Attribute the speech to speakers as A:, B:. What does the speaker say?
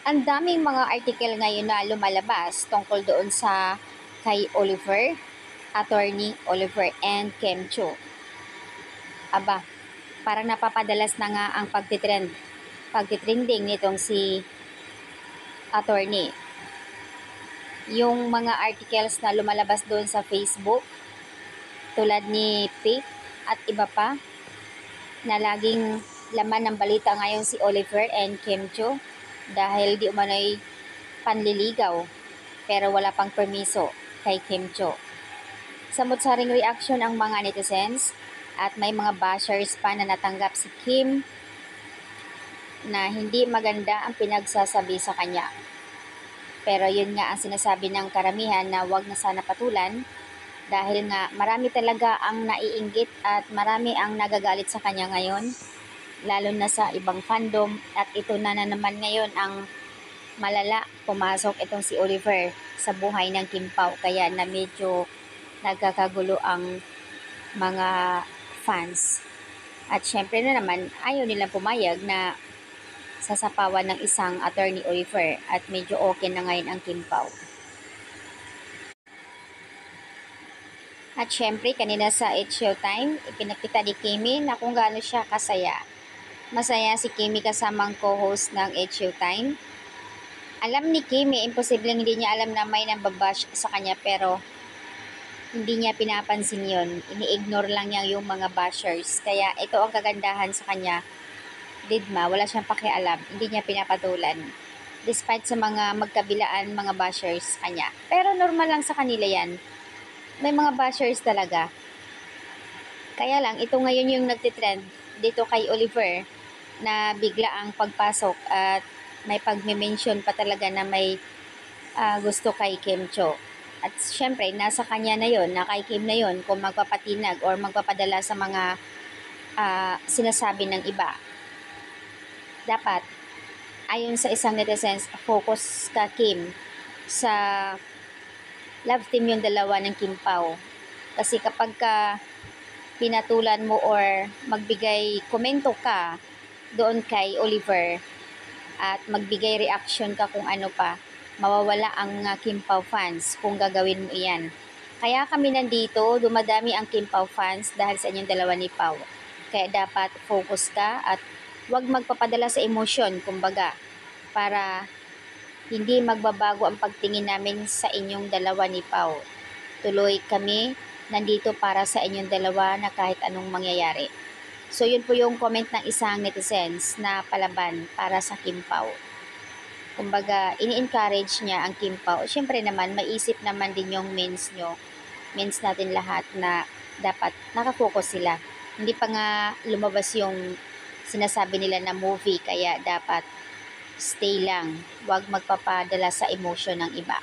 A: Ang daming mga article ngayon na lumalabas tungkol doon sa kay Oliver, attorney Oliver and Kim Cho. Aba, parang napapadalas na nga ang pagtitrending nitong si attorney. Yung mga articles na lumalabas doon sa Facebook, tulad ni Pic at iba pa, na laging laman ng balita ngayon si Oliver and Kim Cho dahil di umano'y panliligaw pero wala pang permiso kay Kim Cho. Samot-saring reaksyon ang mga netizens at may mga bashers pa na natanggap si Kim na hindi maganda ang pinagsasabi sa kanya. Pero yun nga ang sinasabi ng karamihan na wag na sana patulan dahil nga marami talaga ang naiinggit at marami ang nagagalit sa kanya ngayon, lalo na sa ibang fandom, at ito na naman ngayon ang malala, pumasok itong si Oliver sa buhay ng Kim Pao, kaya na medyo nagkakagulo ang mga fans. At syempre na naman, ayaw nilang pumayag na sasapawan ng isang attorney Oliver at medyo okay na ngayon ang Kim Pao. At syempre, kanina sa It's Showtime, ipinakita ni Kimi na kung gaano siya kasaya. Masaya si Kimi kasamang co-host ng It's Showtime. Alam ni Kimi, imposibleng hindi niya alam na may nambabash sa kanya, pero hindi niya pinapansin yon. Ini-ignore lang niya yung mga bashers. Kaya ito ang kagandahan sa kanya. Didma, wala siyang pakialam. Hindi niya pinapatulan. Despite sa mga magkabilaan mga bashers sa kanya. Pero normal lang sa kanila yan. May mga bashers talaga. Kaya lang, ito ngayon yung nagtitrend dito kay Oliver na bigla ang pagpasok at may pagme-mention pa talaga na may gusto kay Kim Cho. At syempre, nasa kanya na yon, na kay Kim na yon, kung magpapatinag or magpapadala sa mga sinasabi ng iba. Dapat, ayon sa isang netizens, focus ka Kim sa love team yung dalawa ng Kim Pao. Kasi kapag ka pinatulan mo or magbigay komento ka doon kay Oliver at magbigay reaction ka kung ano pa, mawawala ang Kim Pao fans kung gagawin mo iyan. Kaya kami nandito, dumadami ang Kim Pao fans dahil sa inyong dalawa ni Pao. Kaya dapat focus ka at huwag magpapadala sa emosyon, kumbaga, para hindi magbabago ang pagtingin namin sa inyong dalawa ni Pao. Tuloy kami nandito para sa inyong dalawa na kahit anong mangyayari. So yun po yung comment ng isang netizens na palaban para sa Kim Pao. Kumbaga, ini-encourage niya ang Kim Pao. Siyempre naman, maisip naman din yung mains nyo, mains natin lahat, na dapat nakafocus sila. Hindi pa nga lumabas yung sinasabi nila na movie, kaya dapat stay lang. Huwag magpapadala sa emotion ng iba.